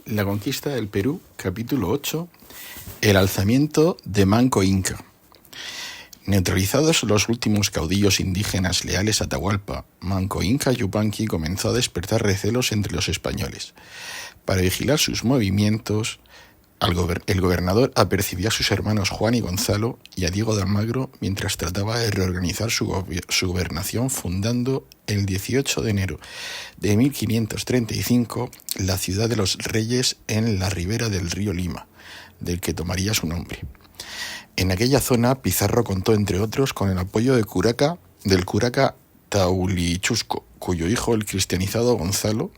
La conquista del Perú, capítulo 8, el alzamiento de Manco Inca. Neutralizados los últimos caudillos indígenas leales a Atahualpa, Manco Inca Yupanqui comenzó a despertar recelos entre los españoles. Para vigilar sus movimientos, el gobernador apercibió a sus hermanos Juan y Gonzalo y a Diego de Almagro mientras trataba de reorganizar su gobernación, fundando el 18 de enero de 1535 la ciudad de los Reyes en la ribera del río Lima, del que tomaría su nombre. En aquella zona, Pizarro contó, entre otros, con el apoyo del curaca Taulichusco, cuyo hijo, el cristianizado Gonzalo,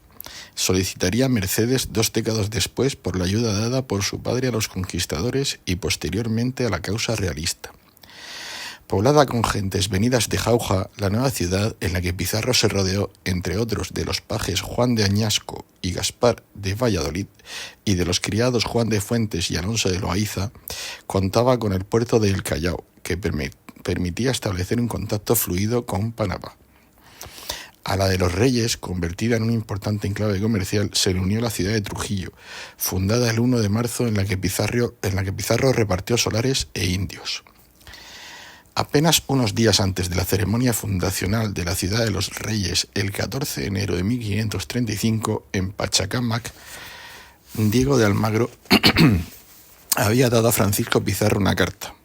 solicitaría mercedes 2 décadas después por la ayuda dada por su padre a los conquistadores y posteriormente a la causa realista. Poblada con gentes venidas de Jauja, la nueva ciudad en la que Pizarro se rodeó, entre otros, de los pajes Juan de Añasco y Gaspar de Valladolid y de los criados Juan de Fuentes y Alonso de Loaiza, contaba con el puerto de El Callao, que permitía establecer un contacto fluido con Panamá. A la de los Reyes, convertida en un importante enclave comercial, se le unió la ciudad de Trujillo, fundada el 1 de marzo en la que Pizarro repartió solares e indios. Apenas unos días antes de la ceremonia fundacional de la ciudad de los Reyes, el 14 de enero de 1535, en Pachacamac, Diego de Almagro había dado a Francisco Pizarro una carta,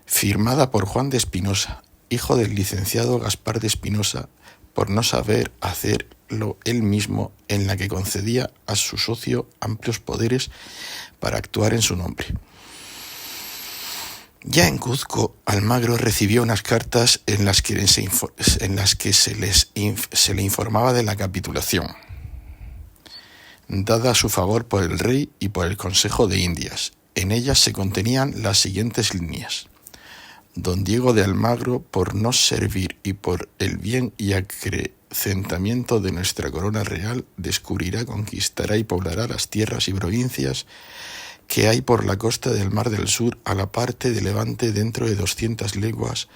firmada por Juan de Espinosa, hijo del licenciado Gaspar de Espinosa, por no saber hacerlo él mismo, en la que concedía a su socio amplios poderes para actuar en su nombre. Ya en Cuzco, Almagro recibió unas cartas en las que se le informaba de la capitulación, dada a su favor por el rey y por el Consejo de Indias. En ellas se contenían las siguientes líneas: Don Diego de Almagro, por nos servir y por el bien y acrecentamiento de nuestra corona real, descubrirá, conquistará y poblará las tierras y provincias que hay por la costa del Mar del Sur a la parte de Levante, dentro de 200 leguas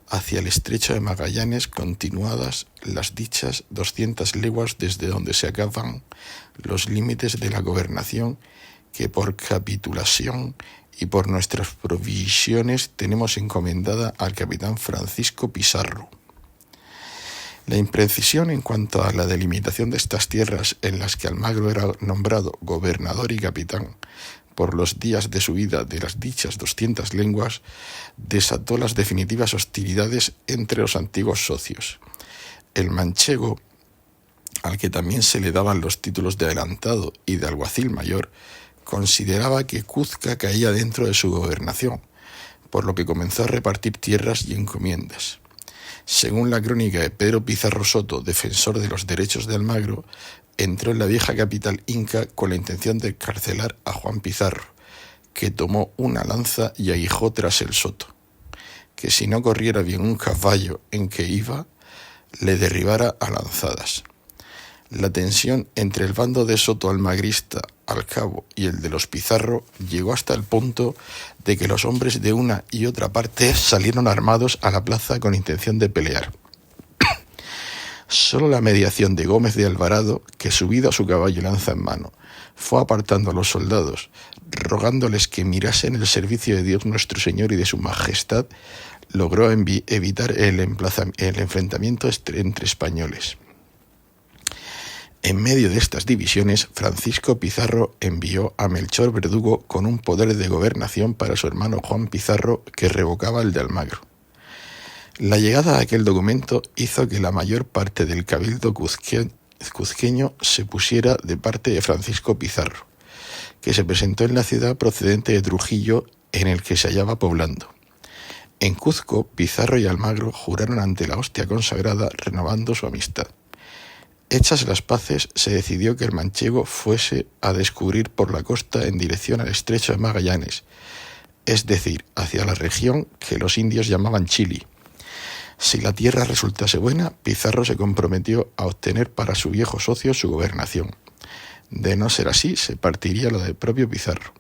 hacia el estrecho de Magallanes, continuadas las dichas 200 leguas desde donde se acaban los límites de la gobernación, que por capitulación y por nuestras provisiones tenemos encomendada al capitán Francisco Pizarro. La imprecisión en cuanto a la delimitación de estas tierras, en las que Almagro era nombrado gobernador y capitán por los días de su vida de las dichas 200 leguas, desató las definitivas hostilidades entre los antiguos socios. El manchego, al que también se le daban los títulos de adelantado y de alguacil mayor, consideraba que Cuzca caía dentro de su gobernación, por lo que comenzó a repartir tierras y encomiendas. Según la crónica de Pedro Pizarro Soto, defensor de los derechos de Almagro, entró en la vieja capital inca con la intención de encarcelar a Juan Pizarro, que tomó una lanza y aguijó tras el soto, que si no corriera bien un caballo en que iba, le derribara a lanzadas. La tensión entre el bando de Soto almagrista al cabo y el de los Pizarro llegó hasta el punto de que los hombres de una y otra parte salieron armados a la plaza con intención de pelear. Solo la mediación de Gómez de Alvarado, que subido a su caballo y lanza en mano, fue apartando a los soldados, rogándoles que mirasen el servicio de Dios nuestro Señor y de su Majestad, logró evitar el enfrentamiento entre españoles. En medio de estas divisiones, Francisco Pizarro envió a Melchor Verdugo con un poder de gobernación para su hermano Juan Pizarro, que revocaba el de Almagro. La llegada de aquel documento hizo que la mayor parte del cabildo cuzqueño se pusiera de parte de Francisco Pizarro, que se presentó en la ciudad procedente de Trujillo, en el que se hallaba poblando. En Cuzco, Pizarro y Almagro juraron ante la hostia consagrada, renovando su amistad. Hechas las paces, se decidió que el manchego fuese a descubrir por la costa en dirección al estrecho de Magallanes, es decir, hacia la región que los indios llamaban Chile. Si la tierra resultase buena, Pizarro se comprometió a obtener para su viejo socio su gobernación. De no ser así, se partiría lo del propio Pizarro.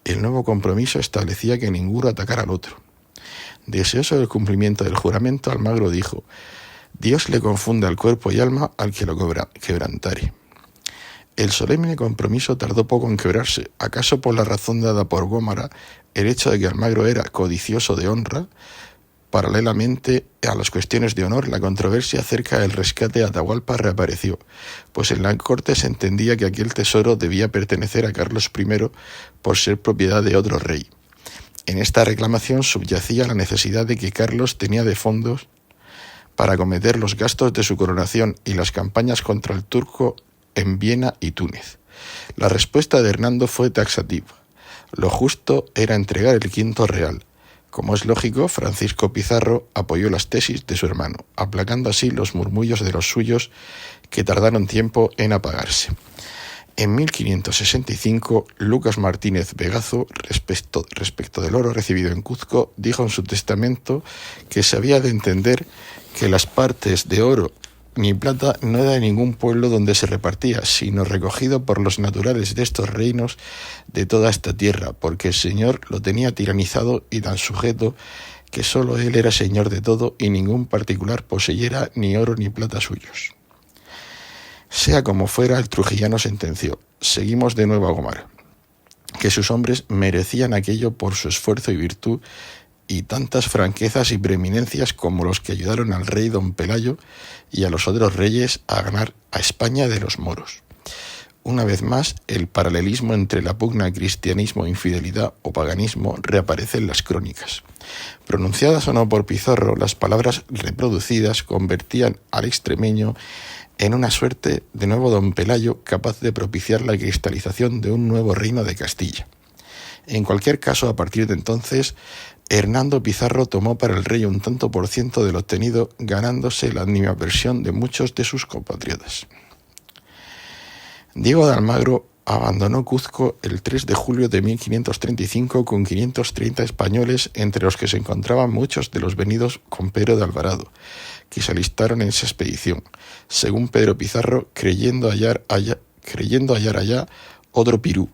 El nuevo compromiso establecía que ninguno atacara al otro. Deseoso del cumplimiento del juramento, Almagro dijo: Dios le confunda el cuerpo y alma al que lo quebrantare. El solemne compromiso tardó poco en quebrarse, acaso por la razón dada por Gómara, el hecho de que Almagro era codicioso de honra. Paralelamente a las cuestiones de honor, la controversia acerca del rescate de Atahualpa reapareció, pues en la corte se entendía que aquel tesoro debía pertenecer a Carlos I por ser propiedad de otro rey. En esta reclamación subyacía la necesidad de que Carlos tenía de fondos para acometer los gastos de su coronación y las campañas contra el turco en Viena y Túnez. La respuesta de Hernando fue taxativa. Lo justo era entregar el quinto real. Como es lógico, Francisco Pizarro apoyó las tesis de su hermano, aplacando así los murmullos de los suyos que tardaron tiempo en apagarse. En 1565, Lucas Martínez Vegazo, respecto del oro recibido en Cuzco, dijo en su testamento que se había de entender que las partes de oro ni plata no era de ningún pueblo donde se repartía, sino recogido por los naturales de estos reinos de toda esta tierra, porque el Señor lo tenía tiranizado y tan sujeto que sólo él era señor de todo y ningún particular poseyera ni oro ni plata suyos. Sea como fuera, el trujillano sentenció: seguimos de nuevo a Gómara, que sus hombres merecían aquello por su esfuerzo y virtud, y tantas franquezas y preeminencias como los que ayudaron al rey don Pelayo y a los otros reyes a ganar a España de los moros. Una vez más, el paralelismo entre la pugna cristianismo e infidelidad o paganismo reaparece en las crónicas. Pronunciadas o no por Pizarro, las palabras reproducidas convertían al extremeño en una suerte de nuevo don Pelayo capaz de propiciar la cristalización de un nuevo reino de Castilla. En cualquier caso, a partir de entonces, Hernando Pizarro tomó para el rey un tanto por ciento de lo obtenido, ganándose la animadversión de muchos de sus compatriotas. Diego de Almagro abandonó Cuzco el 3 de julio de 1535 con 530 españoles, entre los que se encontraban muchos de los venidos con Pedro de Alvarado, que se alistaron en esa expedición, según Pedro Pizarro, creyendo hallar allá otro Pirú.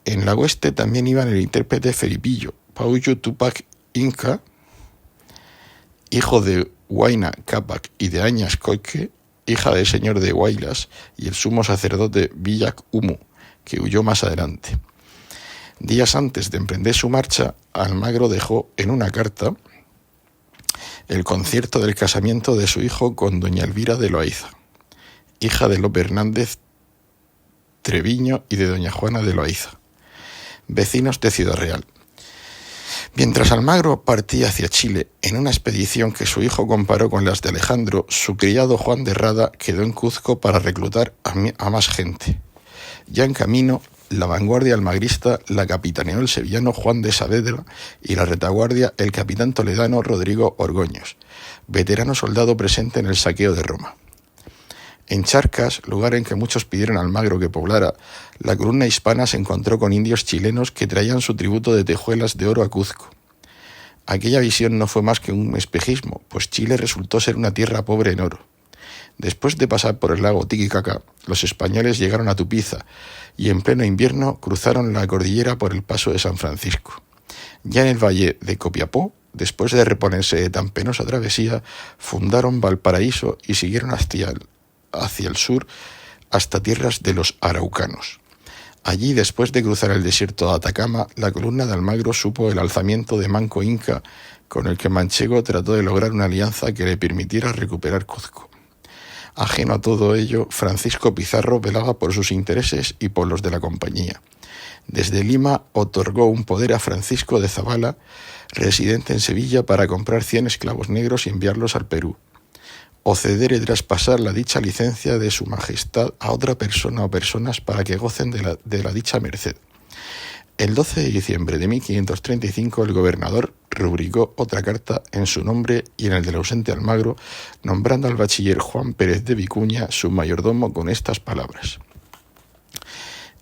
En la hueste también iban el intérprete Felipillo, Pauyo Tupac Inca, hijo de Huayna Cápac y de Añas Coique, hija del señor de Huaylas, y el sumo sacerdote Villac Humu, que huyó más adelante. Días antes de emprender su marcha, Almagro dejó en una carta el concierto del casamiento de su hijo con doña Elvira de Loaiza, hija de Lope Hernández Treviño y de doña Juana de Loaiza, vecinos de Ciudad Real. Mientras Almagro partía hacia Chile en una expedición que su hijo comparó con las de Alejandro, su criado Juan de Rada quedó en Cuzco para reclutar a más gente. Ya en camino, la vanguardia almagrista la capitaneó el sevillano Juan de Saavedra y la retaguardia el capitán toledano Rodrigo Orgoños, veterano soldado presente en el saqueo de Roma. En Charcas, lugar en que muchos pidieron a Almagro que poblara, la columna hispana se encontró con indios chilenos que traían su tributo de tejuelas de oro a Cuzco. Aquella visión no fue más que un espejismo, pues Chile resultó ser una tierra pobre en oro. Después de pasar por el lago Titicaca, los españoles llegaron a Tupiza y en pleno invierno cruzaron la cordillera por el paso de San Francisco. Ya en el valle de Copiapó, después de reponerse de tan penosa travesía, fundaron Valparaíso y siguieron hacia el sur hasta tierras de los araucanos. Allí, después de cruzar el desierto de Atacama, la columna de Almagro supo el alzamiento de Manco Inca, con el que Manchego trató de lograr una alianza que le permitiera recuperar Cuzco. Ajeno a todo ello, Francisco Pizarro velaba por sus intereses y por los de la compañía. Desde Lima otorgó un poder a Francisco de Zabala, residente en Sevilla, para comprar 100 esclavos negros y enviarlos al Perú, o ceder y traspasar la dicha licencia de su majestad a otra persona o personas para que gocen de la dicha merced. El 12 de diciembre de 1535 el gobernador rubricó otra carta en su nombre y en el del ausente Almagro, nombrando al bachiller Juan Pérez de Vicuña su mayordomo con estas palabras: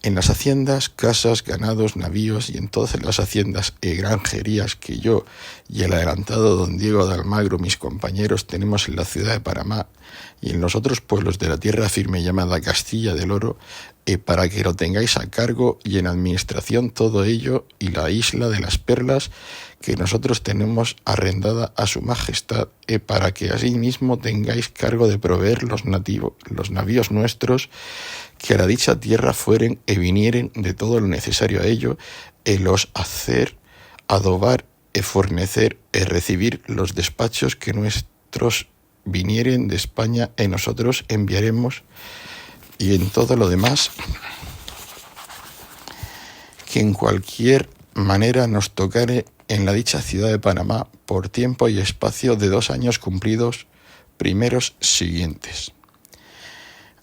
en las haciendas, casas, ganados, navíos y en todas las haciendas y granjerías que yo y el adelantado don Diego de Almagro, mis compañeros, tenemos en la ciudad de Panamá y en los otros pueblos de la tierra firme llamada Castilla del Oro, para que lo tengáis a cargo y en administración todo ello y la isla de las perlas, que nosotros tenemos arrendada a su majestad, para que asimismo tengáis cargo de proveer los navíos nuestros, que a la dicha tierra fueren e vinieren de todo lo necesario a ello, los hacer, adobar, fornecer, recibir los despachos que nuestros vinieren de España, nosotros enviaremos, y en todo lo demás, que en cualquier manera nos tocare en la dicha ciudad de Panamá, por tiempo y espacio de 2 años cumplidos primeros siguientes.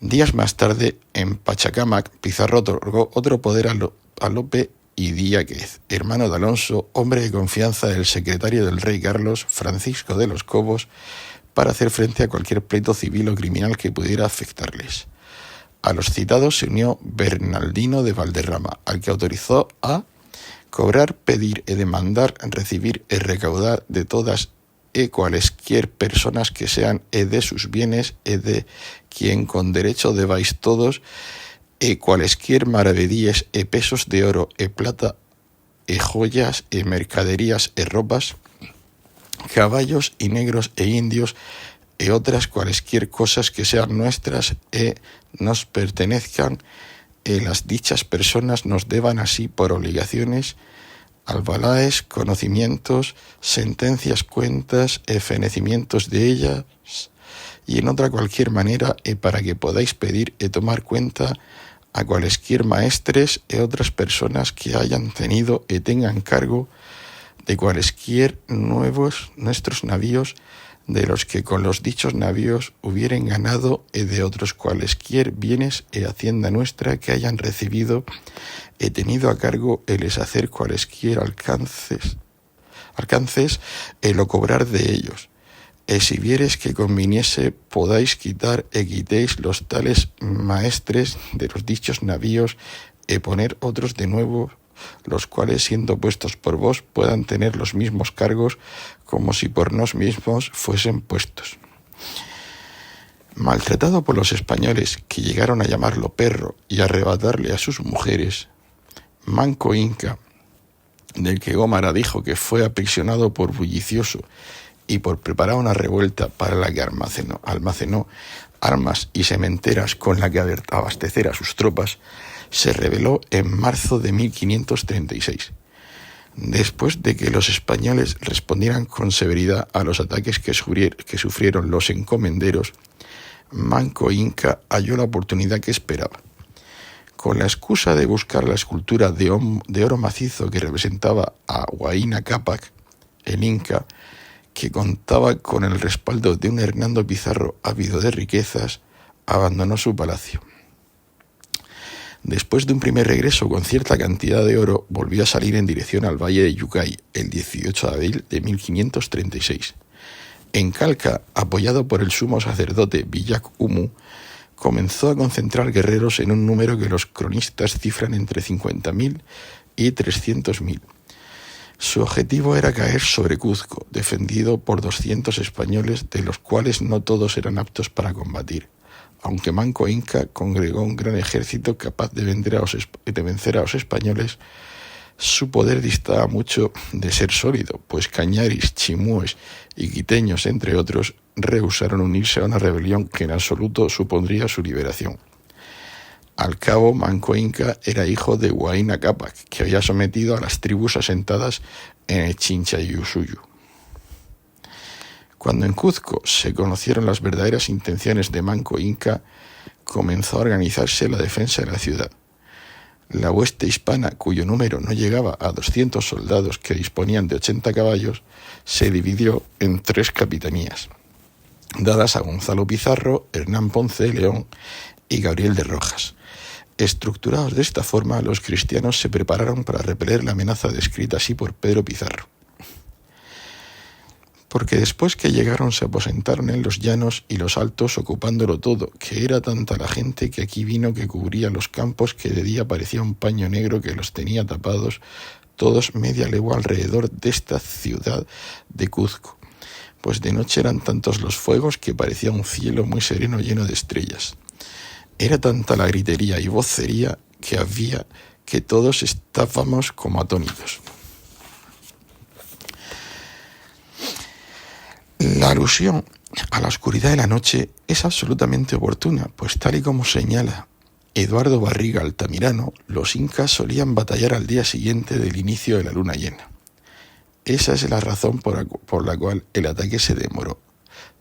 Días más tarde, en Pachacamac, Pizarro otorgó otro poder a Lope y Díaz, hermano de Alonso, hombre de confianza del secretario del rey Carlos, Francisco de los Cobos, para hacer frente a cualquier pleito civil o criminal que pudiera afectarles. A los citados se unió Bernardino de Valderrama, al que autorizó a cobrar, pedir, demandar, recibir, recaudar de todas cualesquier personas que sean de sus bienes, de quien con derecho debáis todos, cualesquier maravedíes, pesos de oro, plata, joyas, mercaderías, ropas, caballos y negros indios, otras cualesquier cosas que sean nuestras, nos pertenezcan, las dichas personas nos deban así por obligaciones, albalaes, conocimientos, sentencias, cuentas, fenecimientos de ellas, y en otra cualquier manera, para que podáis pedir tomar cuenta a cualesquier maestres otras personas que hayan tenido tengan cargo de cualesquier nuestros navíos, de los que con los dichos navíos hubieren ganado, de otros cualesquier bienes hacienda nuestra que hayan recibido, tenido a cargo les hacer cualesquier alcances, lo cobrar de ellos. Si vieres que conviniese, podáis quitar, quitéis los tales maestres de los dichos navíos, poner otros de nuevo, los cuales, siendo puestos por vos, puedan tener los mismos cargos, como si por nos mismos fuesen puestos. Maltratado por los españoles, que llegaron a llamarlo perro y a arrebatarle a sus mujeres, Manco Inca, del que Gómara dijo que fue aprisionado por bullicioso y por preparar una revuelta para la que almacenó armas y sementeras con la que abastecer a sus tropas, se rebeló en marzo de 1536. Después de que los españoles respondieran con severidad a los ataques que sufrieron los encomenderos, Manco Inca halló la oportunidad que esperaba. Con la excusa de buscar la escultura de oro macizo que representaba a Huayna Cápac, el Inca, que contaba con el respaldo de un Hernando Pizarro ávido de riquezas, abandonó su palacio. Después de un primer regreso con cierta cantidad de oro, volvió a salir en dirección al valle de Yucay el 18 de abril de 1536. En Calca, apoyado por el sumo sacerdote Villac Humu, comenzó a concentrar guerreros en un número que los cronistas cifran entre 50.000 y 300.000. Su objetivo era caer sobre Cuzco, defendido por 200 españoles, de los cuales no todos eran aptos para combatir, aunque Manco Inca congregó un gran ejército capaz de vencer a los españoles. Su poder distaba mucho de ser sólido, pues cañaris, chimúes y quiteños, entre otros, rehusaron unirse a una rebelión que en absoluto supondría su liberación. Al cabo, Manco Inca era hijo de Huayna Cápac, que había sometido a las tribus asentadas en el Chinchayusuyu. Cuando en Cuzco se conocieron las verdaderas intenciones de Manco Inca, comenzó a organizarse la defensa de la ciudad. La hueste hispana, cuyo número no llegaba a 200 soldados que disponían de 80 caballos, se dividió en 3 capitanías, dadas a Gonzalo Pizarro, Hernán Ponce de León y Gabriel de Rojas. Estructurados de esta forma, los cristianos se prepararon para repeler la amenaza descrita así por Pedro Pizarro. Porque después que llegaron se aposentaron en los llanos y los altos ocupándolo todo, que era tanta la gente que aquí vino que cubría los campos que de día parecía un paño negro que los tenía tapados todos media legua alrededor de esta ciudad de Cuzco, pues de noche eran tantos los fuegos que parecía un cielo muy sereno lleno de estrellas. Era tanta la gritería y vocería que había que todos estábamos como atónitos. La alusión a la oscuridad de la noche es absolutamente oportuna, pues tal y como señala Eduardo Barriga Altamirano, los incas solían batallar al día siguiente del inicio de la luna llena. Esa es la razón por la cual el ataque se demoró.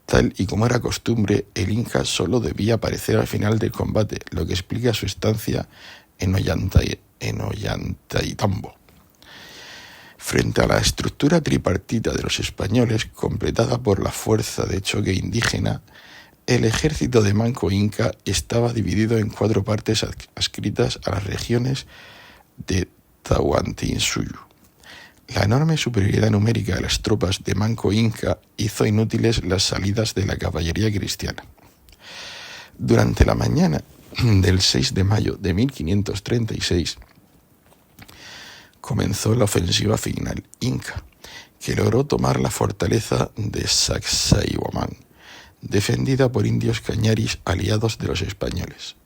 Tal y como era costumbre, el inca solo debía aparecer al final del combate, lo que explica su estancia en Ollantaytambo. Frente a la estructura tripartita de los españoles, completada por la fuerza de choque indígena, el ejército de Manco Inca estaba dividido en 4 partes adscritas a las regiones de Tahuantinsuyo. La enorme superioridad numérica de las tropas de Manco Inca hizo inútiles las salidas de la caballería cristiana. Durante la mañana del 6 de mayo de 1536 comenzó la ofensiva final inca, que logró tomar la fortaleza de Sacsayhuamán, defendida por indios cañaris aliados de los españoles.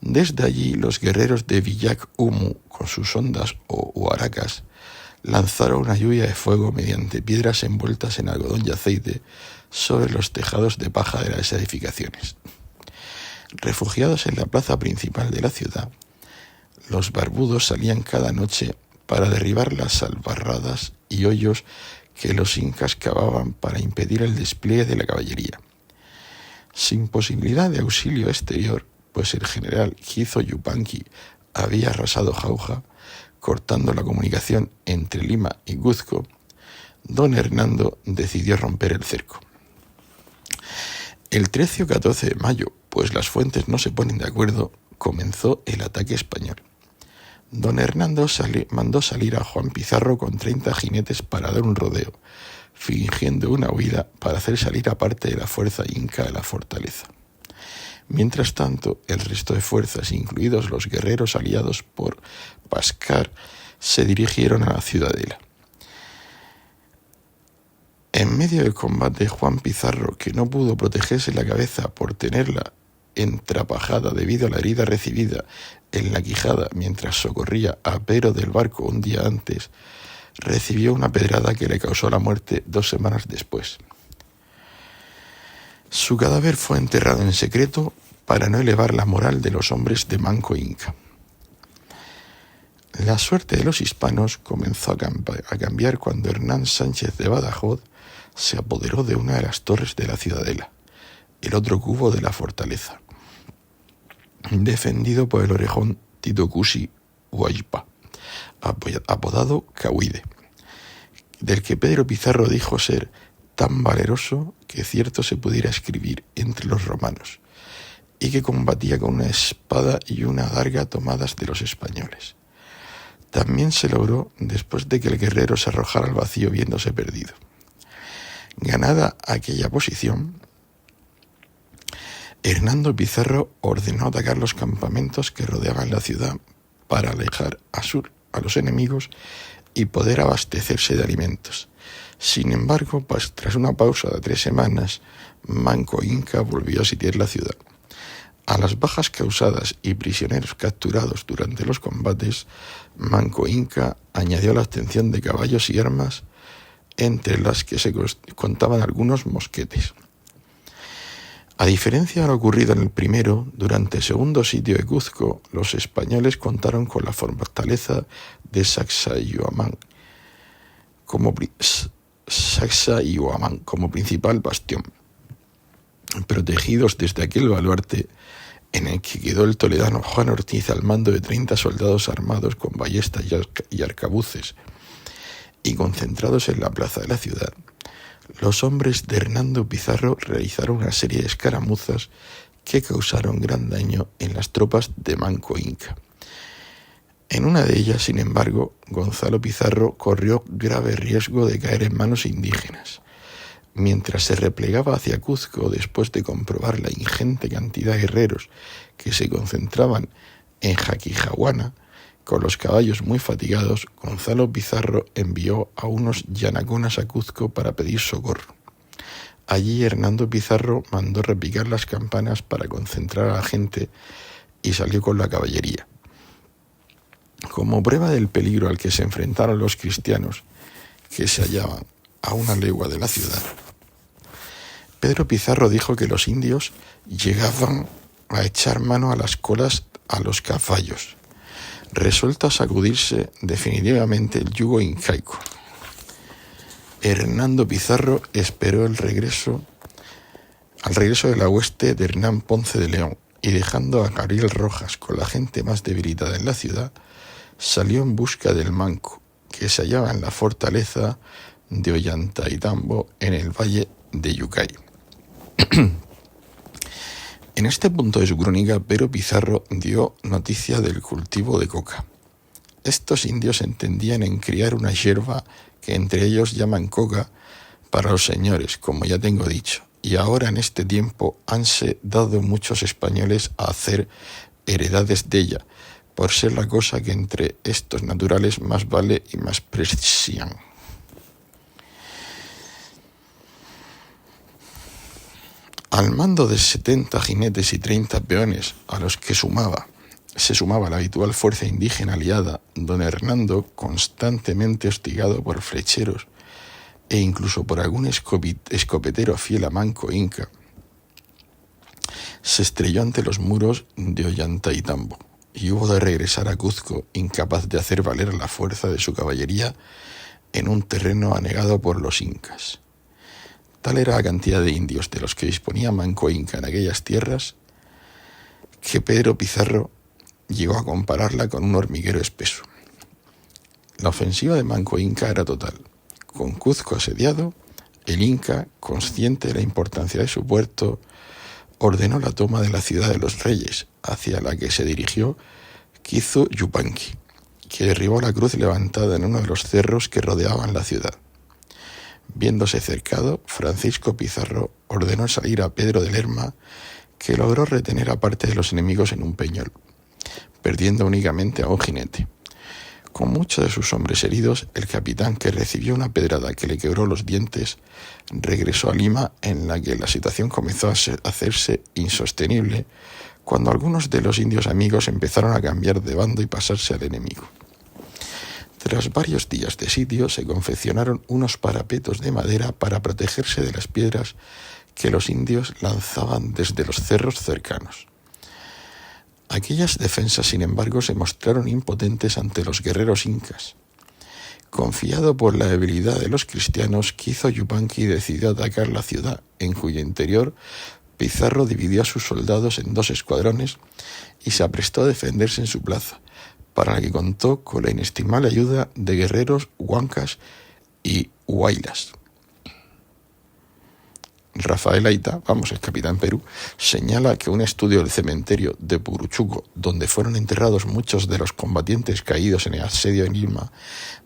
Desde allí, los guerreros de Villac Humu, con sus ondas o huaracas, lanzaron una lluvia de fuego mediante piedras envueltas en algodón y aceite sobre los tejados de paja de las edificaciones. Refugiados en la plaza principal de la ciudad, los barbudos salían cada noche para derribar las albarradas y hoyos que los incas cavaban para impedir el despliegue de la caballería. Sin posibilidad de auxilio exterior, pues el general Hizo Yupanqui había arrasado Jauja, cortando la comunicación entre Lima y Cuzco, don Hernando decidió romper el cerco. El 13 o 14 de mayo, pues las fuentes no se ponen de acuerdo, comenzó el ataque español. Don Hernando mandó salir a Juan Pizarro con 30 jinetes para dar un rodeo, fingiendo una huida para hacer salir a parte de la fuerza inca de la fortaleza. Mientras tanto, el resto de fuerzas, incluidos los guerreros aliados por Pascar, se dirigieron a la ciudadela. En medio del combate, Juan Pizarro, que no pudo protegerse la cabeza por tenerla entrapajada debido a la herida recibida en la quijada mientras socorría a Pero del barco un día antes, recibió una pedrada que le causó la muerte 2 semanas después. Su cadáver fue enterrado en secreto para no elevar la moral de los hombres de Manco Inca. La suerte de los hispanos comenzó a cambiar cuando Hernán Sánchez de Badajoz se apoderó de una de las torres de la ciudadela, el otro cubo de la fortaleza, defendido por el orejón Tito Cusi Huaypa, apodado Cahuide, del que Pedro Pizarro dijo ser tan valeroso que cierto se pudiera escribir entre los romanos, y que combatía con una espada y una adarga tomadas de los españoles. También se logró después de que el guerrero se arrojara al vacío viéndose perdido. Ganada aquella posición, Hernando Pizarro ordenó atacar los campamentos que rodeaban la ciudad para alejar a los enemigos y poder abastecerse de alimentos. Sin embargo, tras una pausa de 3 semanas, Manco Inca volvió a sitiar la ciudad. A las bajas causadas y prisioneros capturados durante los combates, Manco Inca añadió la obtención de caballos y armas, entre las que se contaban algunos mosquetes. A diferencia de lo ocurrido en el primero, durante el segundo sitio de Cuzco, los españoles contaron con la fortaleza de Sacsayhuamán como principal bastión, protegidos desde aquel baluarte en el que quedó el toledano Juan Ortiz al mando de 30 soldados armados con ballestas y arcabuces, y concentrados en la plaza de la ciudad. Los hombres de Hernando Pizarro realizaron una serie de escaramuzas que causaron gran daño en las tropas de Manco Inca. En una de ellas, sin embargo, Gonzalo Pizarro corrió grave riesgo de caer en manos indígenas. Mientras se replegaba hacia Cuzco después de comprobar la ingente cantidad de guerreros que se concentraban en Jaquijahuana, con los caballos muy fatigados, Gonzalo Pizarro envió a unos yanaconas a Cuzco para pedir socorro. Allí Hernando Pizarro mandó repicar las campanas para concentrar a la gente y salió con la caballería. Como prueba del peligro al que se enfrentaron los cristianos, que se hallaban a 1 legua de la ciudad, Pedro Pizarro dijo que los indios llegaban a echar mano a las colas a los caballos, resuelto a sacudirse definitivamente el yugo incaico. Hernando Pizarro esperó al regreso de la hueste de Hernán Ponce de León y, dejando a Gabriel Rojas con la gente más debilitada en la ciudad, salió en busca del Manco, que se hallaba en la fortaleza de Ollantaytambo en el valle de Yucay. En este punto de su crónica, Pedro Pizarro dio noticia del cultivo de coca. Estos indios entendían en criar una hierba que entre ellos llaman coca para los señores, como ya tengo dicho, y ahora en este tiempo hanse dado muchos españoles a hacer heredades de ella, por ser la cosa que entre estos naturales más vale y más precian. Al mando de 70 jinetes y 30 peones, a los que se sumaba la habitual fuerza indígena aliada, don Hernando, constantemente hostigado por flecheros e incluso por algún escopetero fiel a Manco Inca, se estrelló ante los muros de Ollantaytambo y hubo de regresar a Cuzco, incapaz de hacer valer la fuerza de su caballería en un terreno anegado por los incas. Tal era la cantidad de indios de los que disponía Manco Inca en aquellas tierras, que Pedro Pizarro llegó a compararla con un hormiguero espeso. La ofensiva de Manco Inca era total. Con Cuzco asediado, el Inca, consciente de la importancia de su puerto, ordenó la toma de la ciudad de los reyes, hacia la que se dirigió Quizu Yupanqui, que derribó la cruz levantada en uno de los cerros que rodeaban la ciudad. Viéndose cercado, Francisco Pizarro ordenó salir a Pedro de Lerma, que logró retener a parte de los enemigos en un peñol, perdiendo únicamente a un jinete. Con muchos de sus hombres heridos, el capitán, que recibió una pedrada que le quebró los dientes, regresó a Lima, en la que la situación comenzó a hacerse insostenible, cuando algunos de los indios amigos empezaron a cambiar de bando y pasarse al enemigo. Tras varios días de sitio, se confeccionaron unos parapetos de madera para protegerse de las piedras que los indios lanzaban desde los cerros cercanos. Aquellas defensas, sin embargo, se mostraron impotentes ante los guerreros incas. Confiado por la debilidad de los cristianos, Quizu Yupanqui decidió atacar la ciudad, en cuyo interior Pizarro dividió a sus soldados en 2 escuadrones y se aprestó a defenderse en su plaza, para la que contó con la inestimable ayuda de guerreros huancas y huaylas. Rafael Aita, el capitán Perú, señala que un estudio del cementerio de Puruchuco, donde fueron enterrados muchos de los combatientes caídos en el asedio de Lima,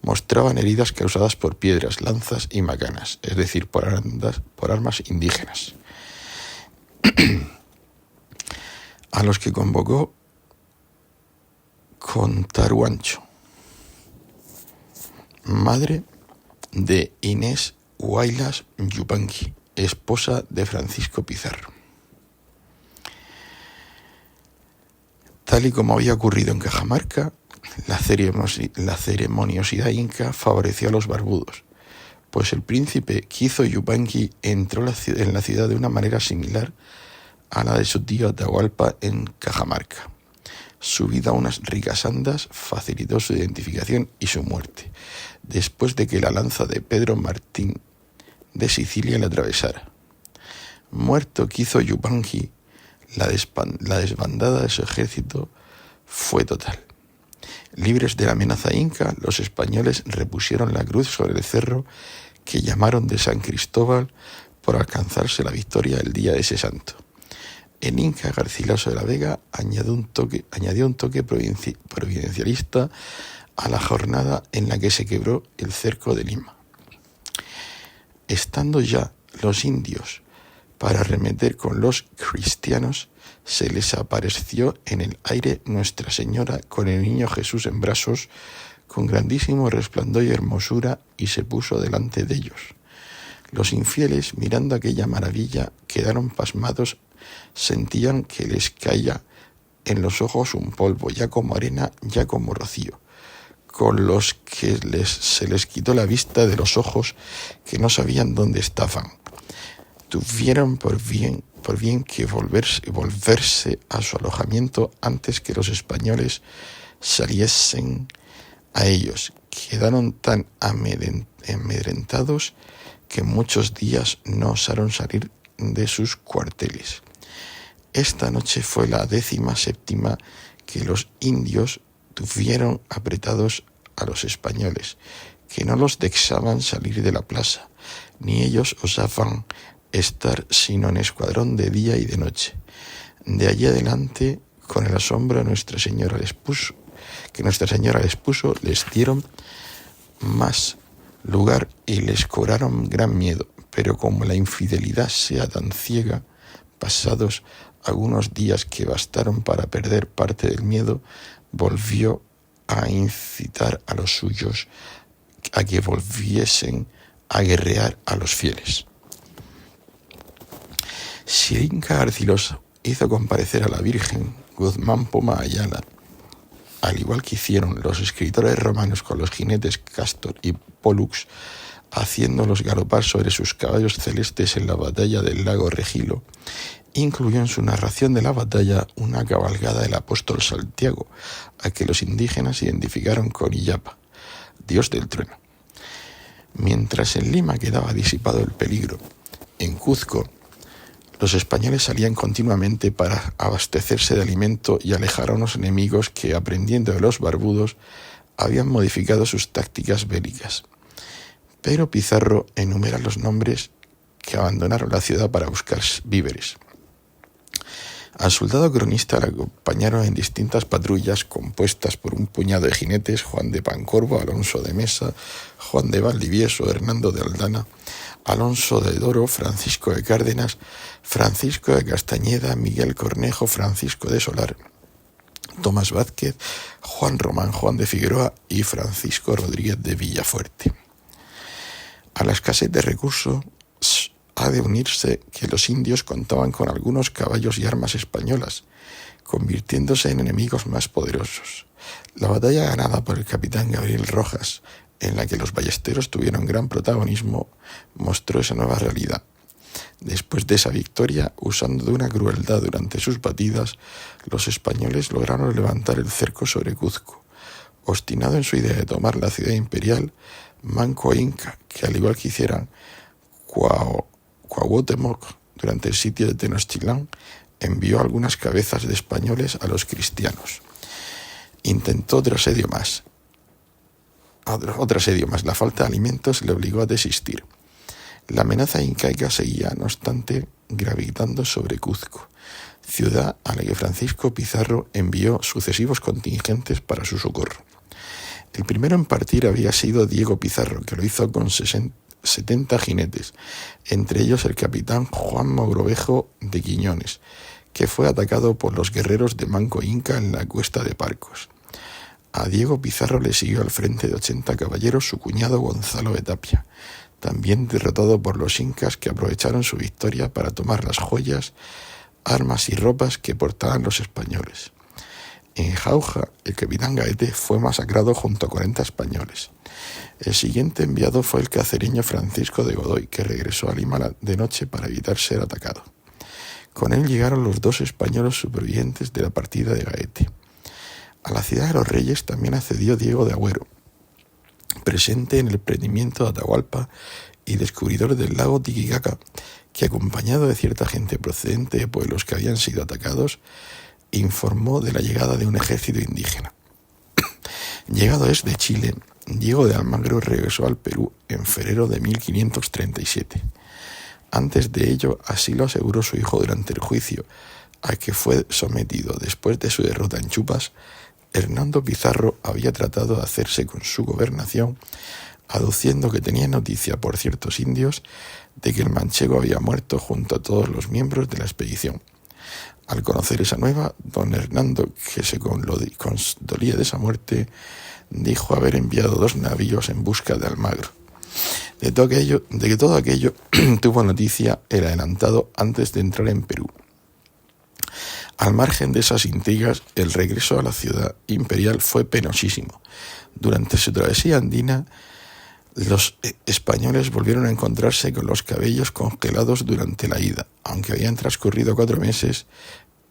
mostraban heridas causadas por piedras, lanzas y macanas, es decir, por armas indígenas. A los que convocó con Taruancho, madre de Inés Huaylas Yupanqui, esposa de Francisco Pizarro. Tal y como había ocurrido en Cajamarca, la ceremoniosidad inca favoreció a los barbudos, pues el príncipe Quizu Yupanqui entró en la ciudad de una manera similar a la de su tío Atahualpa en Cajamarca. Subida a unas ricas andas facilitó su identificación y su muerte, después de que la lanza de Pedro Martín de Sicilia le atravesara. Muerto Quizu Yupanqui, la desbandada de su ejército fue total. Libres de la amenaza inca, los españoles repusieron la cruz sobre el cerro que llamaron de San Cristóbal por alcanzarse la victoria el día de ese santo. El inca Garcilaso de la Vega añadió un toque providencialista a la jornada en la que se quebró el cerco de Lima. Estando ya los indios para arremeter con los cristianos, se les apareció en el aire Nuestra Señora con el niño Jesús en brazos, con grandísimo resplandor y hermosura, y se puso delante de ellos. Los infieles, mirando aquella maravilla, quedaron pasmados. Sentían que les caía en los ojos un polvo, ya como arena, ya como rocío, con los que se les quitó la vista de los ojos, que no sabían dónde estaban. tuvieron por bien que volverse a su alojamiento antes que los españoles saliesen a ellos. Quedaron tan amedrentados que muchos días no osaron salir de sus cuarteles. Esta noche fue la 17ª que los indios tuvieron apretados a los españoles, que no los dejaban salir de la plaza, ni ellos osaban estar sino en escuadrón de día y de noche. De allí adelante, con el asombro que Nuestra Señora les puso, les dieron más lugar y les cobraron gran miedo, pero como la infidelidad sea tan ciega, pasados algunos días que bastaron para perder parte del miedo, volvió a incitar a los suyos a que volviesen a guerrear a los fieles. Si el Inca Garcilaso hizo comparecer a la Virgen Guzmán Poma Ayala, al igual que hicieron los escritores romanos con los jinetes Castor y Pólux, haciéndolos galopar sobre sus caballos celestes en la batalla del lago Regilo, incluyó en su narración de la batalla una cabalgada del apóstol Santiago, a que los indígenas identificaron con Illapa, dios del trueno. Mientras en Lima quedaba disipado el peligro, en Cuzco los españoles salían continuamente para abastecerse de alimento y alejar a unos enemigos que, aprendiendo de los barbudos, habían modificado sus tácticas bélicas. Pero Pizarro enumera los nombres que abandonaron la ciudad para buscar víveres. Al soldado cronista le acompañaron en distintas patrullas compuestas por un puñado de jinetes: Juan de Pancorbo, Alonso de Mesa, Juan de Valdivieso, Hernando de Aldana, Alonso de Doro, Francisco de Cárdenas, Francisco de Castañeda, Miguel Cornejo, Francisco de Solar, Tomás Vázquez, Juan Román, Juan de Figueroa y Francisco Rodríguez de Villafuerte. A la escasez de recursos ha de unirse que los indios contaban con algunos caballos y armas españolas, convirtiéndose en enemigos más poderosos. La batalla ganada por el capitán Gabriel Rojas, en la que los ballesteros tuvieron gran protagonismo, mostró esa nueva realidad. Después de esa victoria, usando de una crueldad durante sus batidas, los españoles lograron levantar el cerco sobre Cuzco. Obstinado en su idea de tomar la ciudad imperial, Manco Inca, que al igual que hicieran Cuauhtémoc durante el sitio de Tenochtitlán, envió algunas cabezas de españoles a los cristianos. Intentó otro asedio más. La falta de alimentos le obligó a desistir. La amenaza incaica seguía, no obstante, gravitando sobre Cuzco, ciudad a la que Francisco Pizarro envió sucesivos contingentes para su socorro. El primero en partir había sido Diego Pizarro, que lo hizo con 70 jinetes, entre ellos el capitán Juan Mogrovejo de Quiñones, que fue atacado por los guerreros de Manco Inca en la cuesta de Parcos. A Diego Pizarro le siguió al frente de 80 caballeros su cuñado Gonzalo de Tapia, también derrotado por los incas, que aprovecharon su victoria para tomar las joyas, armas y ropas que portaban los españoles. En Jauja, el capitán Gaete fue masacrado junto a 40 españoles. El siguiente enviado fue el cacereño Francisco de Godoy, que regresó a Lima de noche para evitar ser atacado. Con él llegaron los 2 españoles supervivientes de la partida de Gaete. A la ciudad de los Reyes también accedió Diego de Agüero, presente en el prendimiento de Atahualpa y descubridor del lago Titicaca, que, acompañado de cierta gente procedente de pueblos que habían sido atacados, informó de la llegada de un ejército indígena. Llegado desde Chile, Diego de Almagro regresó al Perú en febrero de 1537. Antes de ello, así lo aseguró su hijo durante el juicio a que fue sometido después de su derrota en Chupas. Hernando Pizarro había tratado de hacerse con su gobernación, aduciendo que tenía noticia por ciertos indios de que el manchego había muerto junto a todos los miembros de la expedición. Al conocer esa nueva, don Hernando, que se condolía de esa muerte, dijo haber enviado 2 navíos en busca de Almagro. De que todo aquello tuvo noticia el adelantado antes de entrar en Perú. Al margen de esas intrigas, el regreso a la ciudad imperial fue penosísimo. Durante su travesía andina, Los españoles volvieron a encontrarse con los cabellos congelados durante la ida, aunque habían transcurrido 4 meses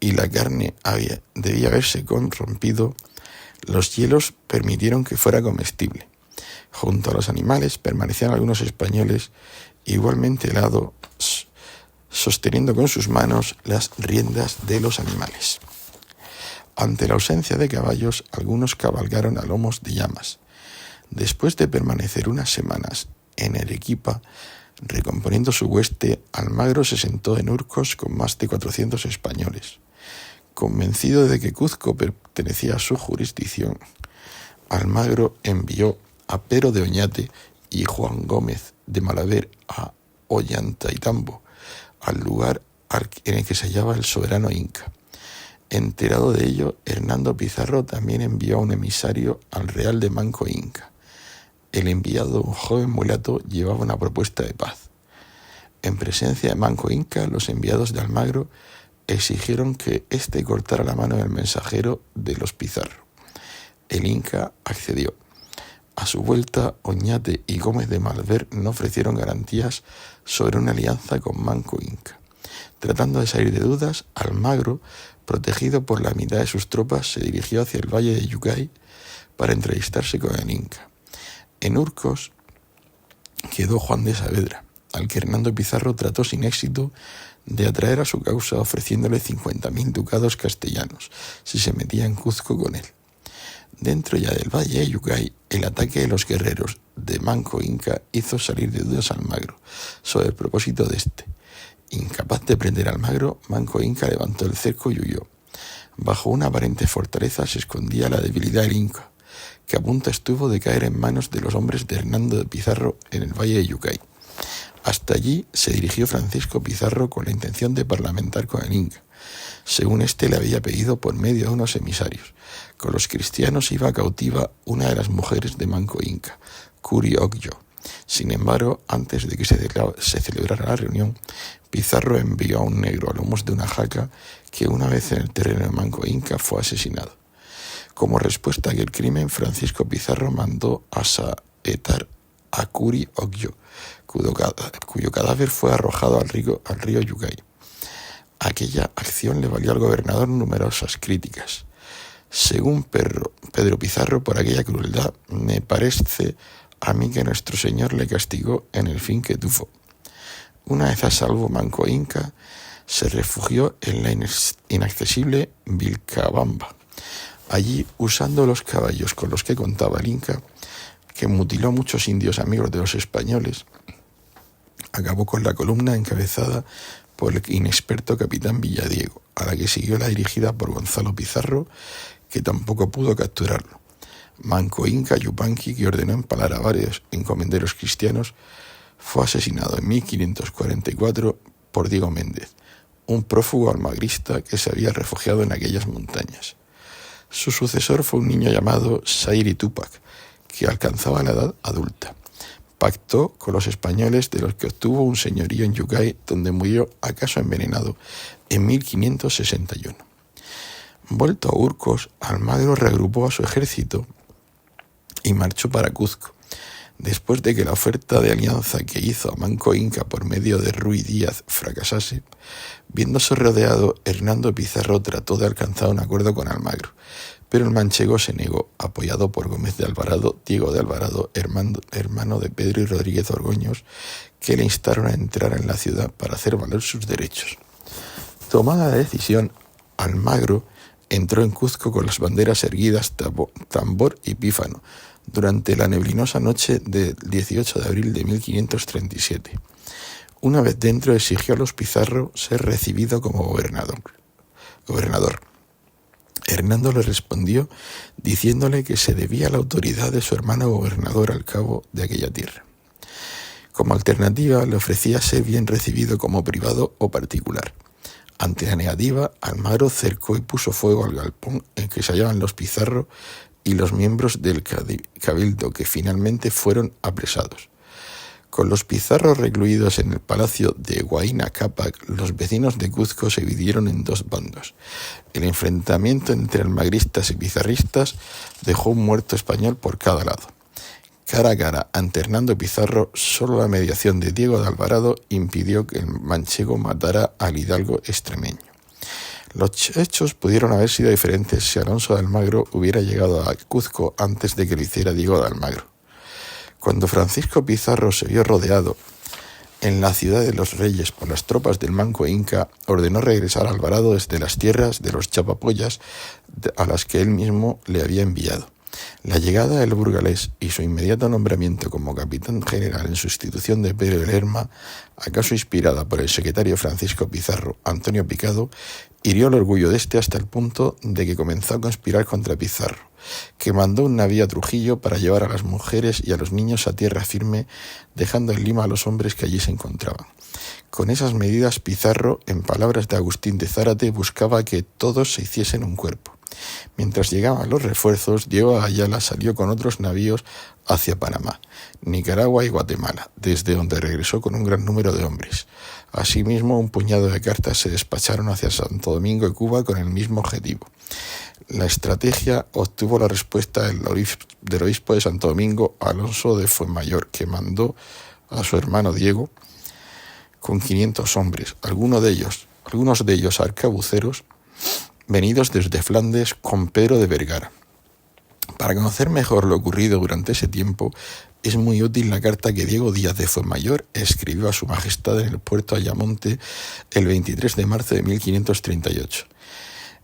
y la carne debía haberse corrompido. Los hielos permitieron que fuera comestible. Junto a los animales permanecían algunos españoles igualmente helados, sosteniendo con sus manos las riendas de los animales. Ante la ausencia de caballos, algunos cabalgaron a lomos de llamas. Después de permanecer unas semanas en Arequipa, recomponiendo su hueste, Almagro se sentó en Urcos con más de 400 españoles. Convencido de que Cuzco pertenecía a su jurisdicción, Almagro envió a Pero de Oñate y Juan Gómez de Malaver a Ollantaytambo, al lugar en el que se hallaba el soberano inca. Enterado de ello, Hernando Pizarro también envió a un emisario al Real de Manco Inca. El enviado, un joven mulato, llevaba una propuesta de paz. En presencia de Manco Inca, los enviados de Almagro exigieron que éste cortara la mano del mensajero de los Pizarro. El Inca accedió. A su vuelta, Oñate y Gómez de Malaver no ofrecieron garantías sobre una alianza con Manco Inca. Tratando de salir de dudas, Almagro, protegido por la mitad de sus tropas, se dirigió hacia el valle de Yucay para entrevistarse con el Inca. En Urcos quedó Juan de Saavedra, al que Hernando Pizarro trató sin éxito de atraer a su causa ofreciéndole 50.000 ducados castellanos si se metía en Cuzco con él. Dentro ya del valle de Yucay, el ataque de los guerreros de Manco Inca hizo salir de dudas a Almagro sobre el propósito de este. Incapaz de prender a Almagro, Manco Inca levantó el cerco y huyó. Bajo una aparente fortaleza se escondía la debilidad del Inca, que a punto estuvo de caer en manos de los hombres de Hernando de Pizarro en el valle de Yucay. Hasta allí se dirigió Francisco Pizarro con la intención de parlamentar con el Inca, según éste le había pedido por medio de unos emisarios. Con los cristianos iba cautiva una de las mujeres de Manco Inca, Curi Ogyo. Sin embargo, antes de que se celebrara la reunión, Pizarro envió a un negro a lomos de una jaca que una vez en el terreno de Manco Inca fue asesinado. Como respuesta a aquel crimen, Francisco Pizarro mandó a saetar a Curi Ogyo, cuyo cadáver fue arrojado al río Yucay. Aquella acción le valió al gobernador numerosas críticas. Según Pedro Pizarro, por aquella crueldad, me parece a mí que nuestro Señor le castigó en el fin que tuvo. Una vez a salvo Manco Inca, se refugió en la inaccesible Vilcabamba. Allí, usando los caballos con los que contaba el Inca, que mutiló a muchos indios amigos de los españoles, acabó con la columna encabezada por el inexperto capitán Villadiego, a la que siguió la dirigida por Gonzalo Pizarro, que tampoco pudo capturarlo. Manco Inca Yupanqui, que ordenó empalar a varios encomenderos cristianos, fue asesinado en 1544 por Diego Méndez, un prófugo almagrista que se había refugiado en aquellas montañas. Su sucesor fue un niño llamado Sairi Túpac, que alcanzaba la edad adulta. Pactó con los españoles, de los que obtuvo un señorío en Yucay, donde murió acaso envenenado en 1561. Vuelto a Urcos, Almagro reagrupó a su ejército y marchó para Cuzco. Después de que la oferta de alianza que hizo a Manco Inca por medio de Ruy Díaz fracasase, viéndose rodeado, Hernando Pizarro trató de alcanzar un acuerdo con Almagro, pero el manchego se negó, apoyado por Gómez de Alvarado, Diego de Alvarado, hermano de Pedro y Rodríguez Orgoños, que le instaron a entrar en la ciudad para hacer valer sus derechos. Tomada la decisión, Almagro entró en Cuzco con las banderas erguidas, tambor y pífano, durante la neblinosa noche del 18 de abril de 1537. Una vez dentro, exigió a los Pizarro ser recibido como gobernador. Hernando le respondió diciéndole que se debía la autoridad de su hermano gobernador al cabo de aquella tierra. Como alternativa, le ofrecía ser bien recibido como privado o particular. Ante la negativa, Almagro cercó y puso fuego al galpón en que se hallaban los Pizarro y los miembros del cabildo, que finalmente fueron apresados. Con los Pizarro recluidos en el palacio de Huayna Cápac, los vecinos de Cuzco se dividieron en dos bandos. El enfrentamiento entre almagristas y pizarristas dejó un muerto español por cada lado. Cara a cara ante Hernando Pizarro, solo la mediación de Diego de Alvarado impidió que el manchego matara al hidalgo extremeño. Los hechos pudieron haber sido diferentes si Alonso de Almagro hubiera llegado a Cuzco antes de que lo hiciera Diego de Almagro. Cuando Francisco Pizarro se vio rodeado en la ciudad de los Reyes por las tropas del Manco Inca, ordenó regresar a Alvarado desde las tierras de los Chapapoyas a las que él mismo le había enviado. La llegada del burgalés y su inmediato nombramiento como capitán general en sustitución de Pedro de Lerma, acaso inspirada por el secretario Francisco Pizarro, Antonio Picado, hirió el orgullo de este hasta el punto de que comenzó a conspirar contra Pizarro, que mandó un navío a Trujillo para llevar a las mujeres y a los niños a tierra firme, dejando en Lima a los hombres que allí se encontraban. Con esas medidas, Pizarro, en palabras de Agustín de Zárate, buscaba que todos se hiciesen un cuerpo. Mientras llegaban los refuerzos, Diego Ayala salió con otros navíos hacia Panamá, Nicaragua y Guatemala, desde donde regresó con un gran número de hombres. Asimismo, un puñado de cartas se despacharon hacia Santo Domingo y Cuba con el mismo objetivo. La estrategia obtuvo la respuesta del obispo de Santo Domingo, Alonso de Fuenmayor, que mandó a su hermano Diego con 500 hombres, algunos de ellos arcabuceros, venidos desde Flandes con Pedro de Vergara. Para conocer mejor lo ocurrido durante ese tiempo, es muy útil la carta que Diego Díaz de Fuenmayor escribió a su majestad en el puerto Ayamonte el 23 de marzo de 1538.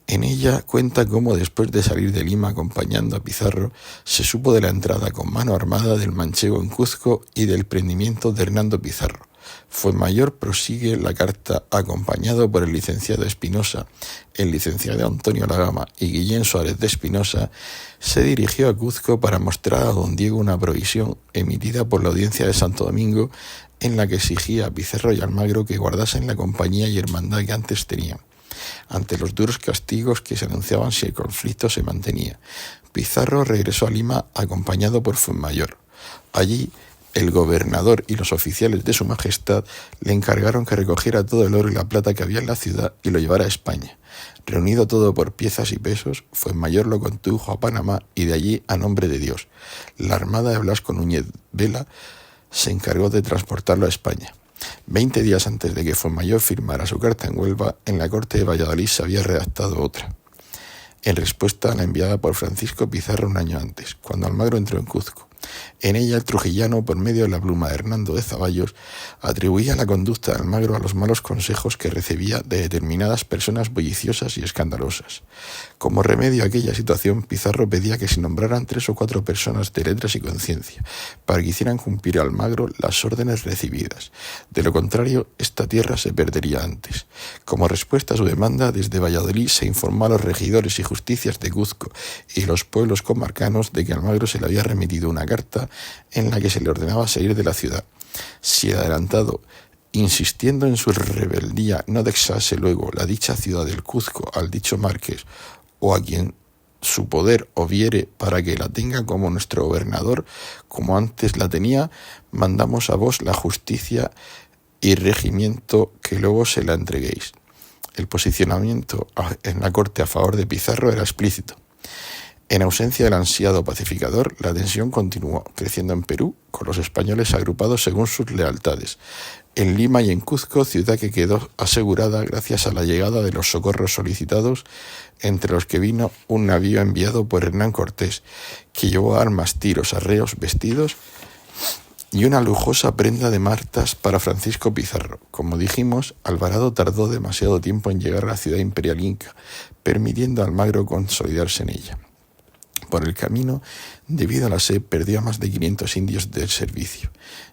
En ella cuenta cómo después de salir de Lima acompañando a Pizarro, se supo de la entrada con mano armada del manchego en Cuzco y del prendimiento de Hernando Pizarro. Fuenmayor prosigue la carta acompañado por el licenciado Espinosa, el licenciado Antonio Lagama y Guillén Suárez de Espinosa. Se dirigió a Cuzco para mostrar a don Diego una provisión emitida por la Audiencia de Santo Domingo en la que exigía a Pizarro y Almagro que guardasen la compañía y hermandad que antes tenían, ante los duros castigos que se anunciaban si el conflicto se mantenía. Pizarro regresó a Lima acompañado por Fuenmayor. Allí, el gobernador y los oficiales de su majestad le encargaron que recogiera todo el oro y la plata que había en la ciudad y lo llevara a España. Reunido todo por piezas y pesos, Fuenmayor lo condujo a Panamá y de allí a nombre de Dios. La armada de Blasco Núñez Vela se encargó de transportarlo a España. 20 días antes de que Fuenmayor firmara su carta en Huelva, en la corte de Valladolid se había redactado otra, en respuesta a la enviada por Francisco Pizarro un año antes, cuando Almagro entró en Cuzco. En ella el trujillano, por medio de la pluma de Hernando de Zavallos, atribuía la conducta de Almagro a los malos consejos que recibía de determinadas personas bulliciosas y escandalosas. Como remedio a aquella situación, Pizarro pedía que se nombraran 3 o 4 personas de letras y conciencia, para que hicieran cumplir a Almagro las órdenes recibidas. De lo contrario, esta tierra se perdería antes. Como respuesta a su demanda, desde Valladolid se informó a los regidores y justicias de Cuzco y los pueblos comarcanos de que a Almagro se le había remitido una carta en la que se le ordenaba salir de la ciudad. Si el adelantado, insistiendo en su rebeldía, no dexase luego la dicha ciudad del Cuzco al dicho marqués o a quien su poder oviere para que la tenga como nuestro gobernador, como antes la tenía, mandamos a vos la justicia y regimiento que luego se la entreguéis. El posicionamiento en la corte a favor de Pizarro era explícito. En ausencia del ansiado pacificador, la tensión continuó, creciendo en Perú, con los españoles agrupados según sus lealtades. En Lima y en Cuzco, ciudad que quedó asegurada gracias a la llegada de los socorros solicitados, entre los que vino un navío enviado por Hernán Cortés, que llevó armas, tiros, arreos, vestidos y una lujosa prenda de martas para Francisco Pizarro. Como dijimos, Alvarado tardó demasiado tiempo en llegar a la ciudad imperial inca, permitiendo a Almagro consolidarse en ella. Por el camino, debido a la sed, perdió a más de 500 indios del servicio.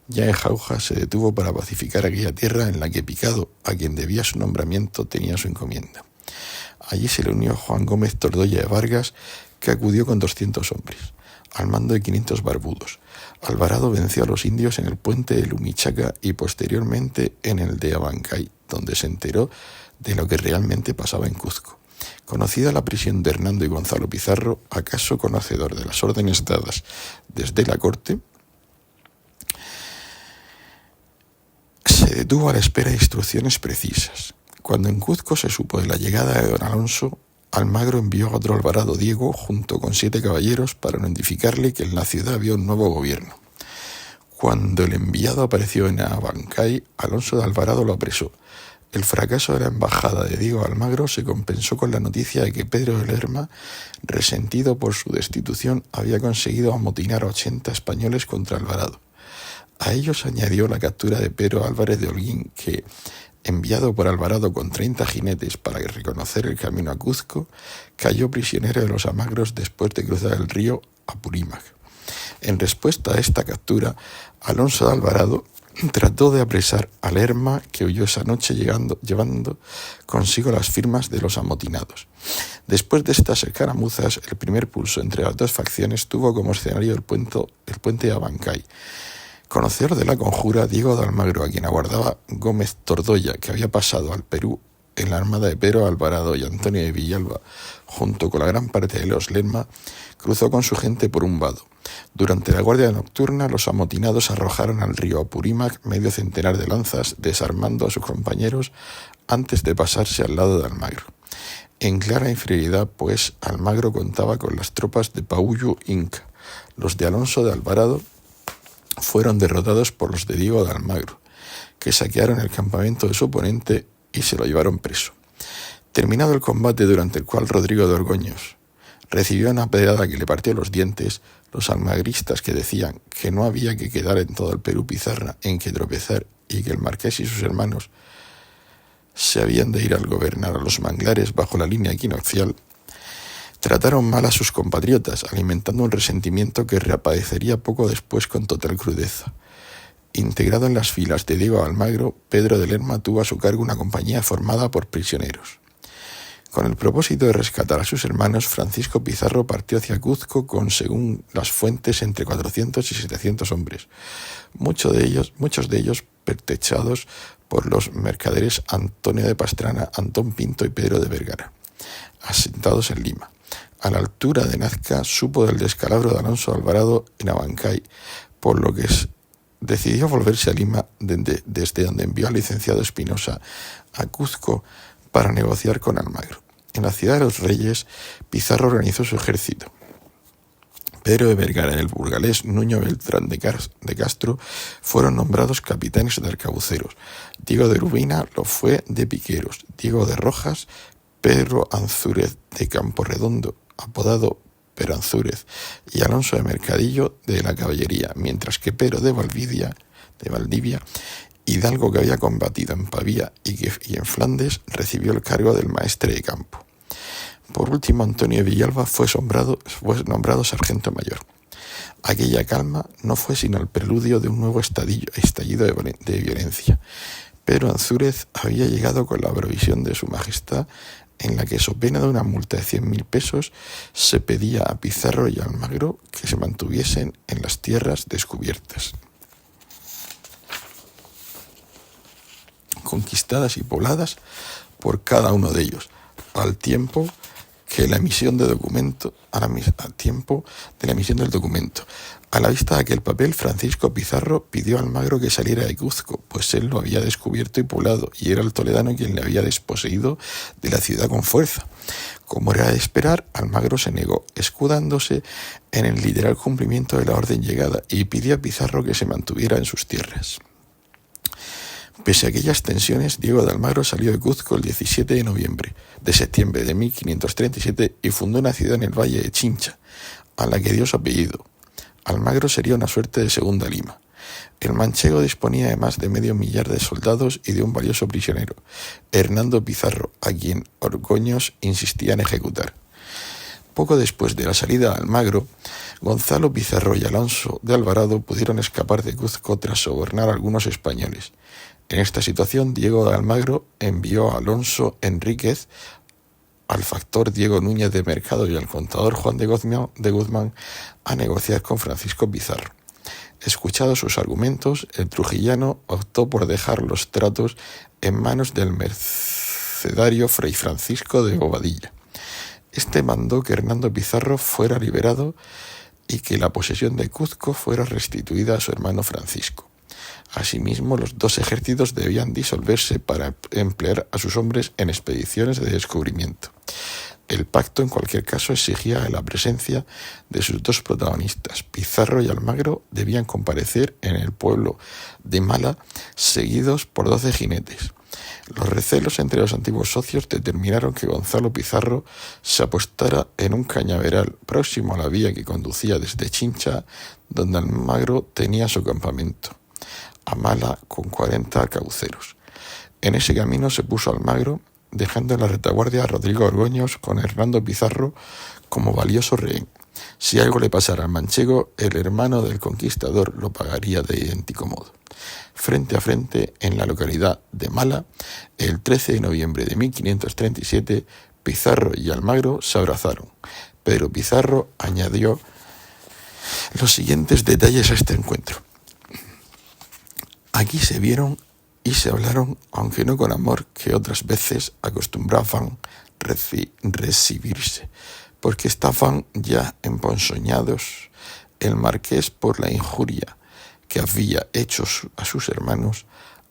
Ya en Jauja se detuvo para pacificar aquella tierra en la que Picado, a quien debía su nombramiento, tenía su encomienda. Allí se le unió Juan Gómez Tordoya de Vargas, que acudió con 200 hombres, al mando de 500 barbudos. Alvarado venció a los indios en el puente de Lumichaca y posteriormente en el de Abancay, donde se enteró de lo que realmente pasaba en Cuzco. Conocida la prisión de Hernando y Gonzalo Pizarro, acaso conocedor de las órdenes dadas desde la corte, se detuvo a la espera de instrucciones precisas. Cuando en Cuzco se supo de la llegada de don Alonso, Almagro envió a otro Alvarado, Diego, junto con 7 caballeros para notificarle que en la ciudad había un nuevo gobierno. Cuando el enviado apareció en Abancay, Alonso de Alvarado lo apresó. El fracaso de la embajada de Diego Almagro se compensó con la noticia de que Pedro de Lerma, resentido por su destitución, había conseguido amotinar a 80 españoles contra Alvarado. A ellos añadió la captura de Pedro Álvarez de Holguín, que, enviado por Alvarado con 30 jinetes para reconocer el camino a Cuzco, cayó prisionero de los Almagros después de cruzar el río Apurímac. En respuesta a esta captura, Alonso de Alvarado trató de apresar a Lerma, que huyó esa noche llevando consigo las firmas de los amotinados. Después de estas escaramuzas, el primer pulso entre las dos facciones tuvo como escenario el puente de Abancay. Conocedor de la conjura, Diego de Almagro, a quien aguardaba Gómez Tordoya, que había pasado al Perú en la armada de Pedro Alvarado y Antonio de Villalba, junto con la gran parte de los Lerma, cruzó con su gente por un vado. Durante la guardia nocturna, los amotinados arrojaron al río Apurímac medio centenar de lanzas, desarmando a sus compañeros antes de pasarse al lado de Almagro. En clara inferioridad, pues, Almagro contaba con las tropas de Paullo Inca. Los de Alonso de Alvarado fueron derrotados por los de Diego de Almagro, que saquearon el campamento de su oponente y se lo llevaron preso. Terminado el combate, durante el cual Rodrigo de Orgoños recibió una pedrada que le partió los dientes, los almagristas, que decían que no había que quedar en todo el Perú pizarra en que tropezar y que el marqués y sus hermanos se habían de ir al gobernar a los manglares bajo la línea equinoccial, trataron mal a sus compatriotas, alimentando un resentimiento que reaparecería poco después con total crudeza. Integrado en las filas de Diego Almagro, Pedro de Lerma tuvo a su cargo una compañía formada por prisioneros. Con el propósito de rescatar a sus hermanos, Francisco Pizarro partió hacia Cuzco con, según las fuentes, entre 400 y 700 hombres, muchos de ellos pertrechados por los mercaderes Antonio de Pastrana, Antón Pinto y Pedro de Vergara, asentados en Lima. A la altura de Nazca supo del descalabro de Alonso de Alvarado en Abancay, por lo que decidió volverse a Lima, desde donde envió al licenciado Espinosa a Cuzco para negociar con Almagro. En la ciudad de los Reyes, Pizarro organizó su ejército. Pedro de Vergara y el burgalés Nuño Beltrán de Castro fueron nombrados capitanes de arcabuceros. Diego de Urbina lo fue de piqueros. Diego de Rojas, Pedro Ansúrez de Camporredondo, apodado Peranzúrez, y Alonso de Mercadillo de la caballería, mientras que Pedro de Valdivia, hidalgo que había combatido en Pavía y en Flandes, recibió el cargo del maestre de campo. Por último, Antonio de Villalba fue nombrado sargento mayor. Aquella calma no fue sino el preludio de un nuevo estallido de violencia. Pedro Ansúrez había llegado con la provisión de su majestad, en la que, so pena de una multa de 100.000 pesos, se pedía a Pizarro y a Almagro que se mantuviesen en las tierras descubiertas, conquistadas y pobladas por cada uno de ellos, al tiempo de la emisión del documento. A la vista de aquel papel, Francisco Pizarro pidió a Almagro que saliera de Cuzco, pues él lo había descubierto y poblado, y era el toledano quien le había desposeído de la ciudad con fuerza. Como era de esperar, Almagro se negó, escudándose en el literal cumplimiento de la orden llegada, y pidió a Pizarro que se mantuviera en sus tierras. Pese a aquellas tensiones, Diego de Almagro salió de Cuzco el 17 de septiembre de 1537 y fundó una ciudad en el valle de Chincha, a la que dio su apellido. Almagro sería una suerte de segunda Lima. El manchego disponía de más de 500.000 de soldados y de un valioso prisionero, Hernando Pizarro, a quien Orgoños insistía en ejecutar. Poco después de la salida de Almagro, Gonzalo Pizarro y Alonso de Alvarado pudieron escapar de Cuzco tras sobornar a algunos españoles. En esta situación, Diego de Almagro envió a Alonso Enríquez, al factor Diego Núñez de Mercado y al contador Juan de Guzmán a negociar con Francisco Pizarro. Escuchados sus argumentos, el trujillano optó por dejar los tratos en manos del mercedario Fray Francisco de Bobadilla. Este mandó que Hernando Pizarro fuera liberado y que la posesión de Cuzco fuera restituida a su hermano Francisco. Asimismo, los dos ejércitos debían disolverse para emplear a sus hombres en expediciones de descubrimiento. El pacto, en cualquier caso, exigía la presencia de sus dos protagonistas. Pizarro y Almagro debían comparecer en el pueblo de Mala, seguidos por 12 jinetes. Los recelos entre los antiguos socios determinaron que Gonzalo Pizarro se apostara en un cañaveral próximo a la vía que conducía desde Chincha, donde Almagro tenía su campamento, a Mala, con 40 arcabuceros. En ese camino se puso Almagro, dejando en la retaguardia a Rodrigo Orgoños con Hernando Pizarro como valioso rehén. Si algo le pasara al manchego, el hermano del conquistador lo pagaría de idéntico modo. Frente a frente, en la localidad de Mala, el 13 de noviembre de 1537, Pizarro y Almagro se abrazaron. Pero Pizarro añadió los siguientes detalles a este encuentro. Aquí se vieron y se hablaron, aunque no con amor, que otras veces acostumbraban recibirse, porque estaban ya emponzoñados el marqués por la injuria que había hecho a sus hermanos,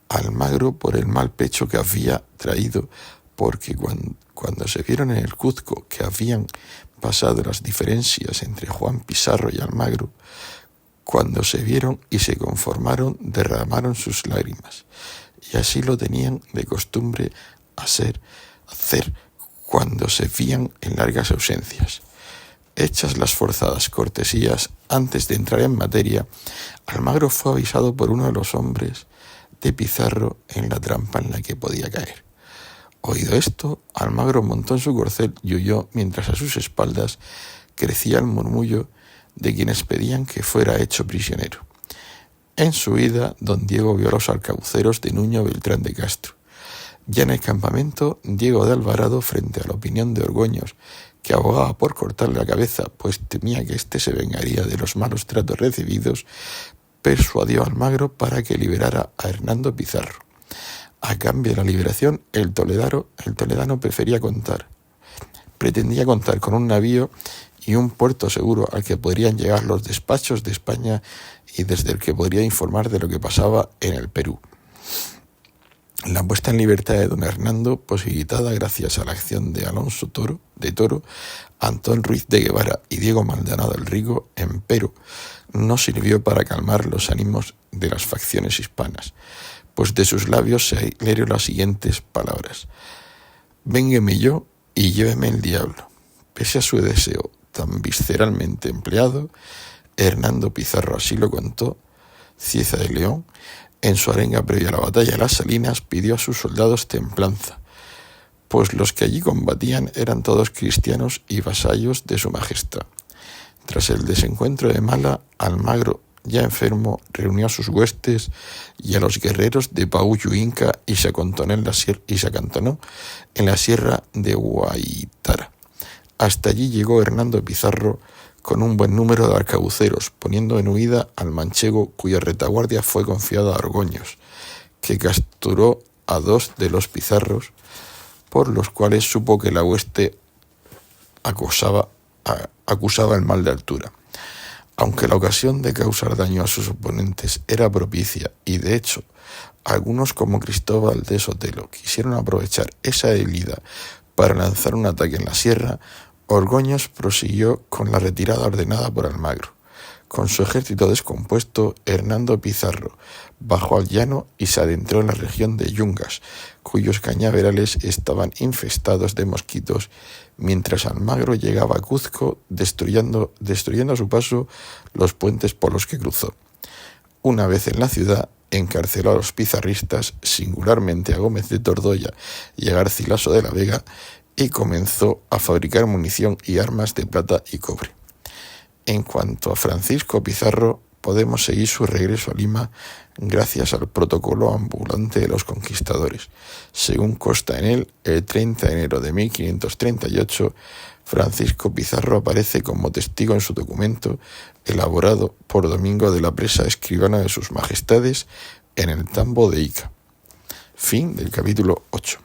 Almagro por el mal pecho que había traído, porque cuando se vieron en el Cuzco que habían pasado las diferencias entre Juan Pizarro y Almagro, cuando se vieron y se conformaron, derramaron sus lágrimas, y así lo tenían de costumbre hacer cuando se veían en largas ausencias. Hechas las forzadas cortesías, antes de entrar en materia, Almagro fue avisado por uno de los hombres de Pizarro en la trampa en la que podía caer. Oído esto, Almagro montó en su corcel y huyó, mientras a sus espaldas crecía el murmullo de quienes pedían que fuera hecho prisionero. En su huida, don Diego vio a los arcabuceros de Nuño Beltrán de Castro. Ya en el campamento, Diego de Alvarado, frente a la opinión de Orgoños, que abogaba por cortarle la cabeza, pues temía que éste se vengaría de los malos tratos recibidos, persuadió a Almagro para que liberara a Hernando Pizarro. A cambio de la liberación, el toledano pretendía contar con un navío y un puerto seguro al que podrían llegar los despachos de España y desde el que podría informar de lo que pasaba en el Perú. La puesta en libertad de don Hernando, posibilitada gracias a la acción de Alonso Toro, Antón Ruiz de Guevara y Diego Maldonado el Rico, empero, no sirvió para calmar los ánimos de las facciones hispanas, pues de sus labios se leyeron las siguientes palabras: «Véngueme yo y lléveme el diablo». Pese a su deseo tan visceralmente empleado, Hernando Pizarro así lo contó. Cieza de León, en su arenga previa a la batalla de las Salinas, pidió a sus soldados templanza, pues los que allí combatían eran todos cristianos y vasallos de su majestad. Tras el desencuentro de Mala, Almagro, ya enfermo, reunió a sus huestes y a los guerreros de Paúyo Inca y se acantonó en la sierra de Guaitara. Hasta allí llegó Hernando Pizarro con un buen número de arcabuceros, poniendo en huida al manchego, cuya retaguardia fue confiada a Orgoños, que capturó a 2 de los pizarros, por los cuales supo que la hueste acusaba el mal de altura. Aunque la ocasión de causar daño a sus oponentes era propicia, y de hecho algunos como Cristóbal de Sotelo quisieron aprovechar esa debilidad para lanzar un ataque en la sierra, Orgoños prosiguió con la retirada ordenada por Almagro. Con su ejército descompuesto, Hernando Pizarro bajó al llano y se adentró en la región de Yungas, cuyos cañaverales estaban infestados de mosquitos, mientras Almagro llegaba a Cuzco, destruyendo a su paso los puentes por los que cruzó. Una vez en la ciudad, encarceló a los pizarristas, singularmente a Gómez de Tordoya y a Garcilaso de la Vega, y comenzó a fabricar munición y armas de plata y cobre. En cuanto a Francisco Pizarro, podemos seguir su regreso a Lima gracias al protocolo ambulante de los conquistadores. Según consta en él, el 30 de enero de 1538, Francisco Pizarro aparece como testigo en su documento, elaborado por Domingo de la Presa, escribano de sus majestades, en el tambo de Ica. Fin del capítulo 8.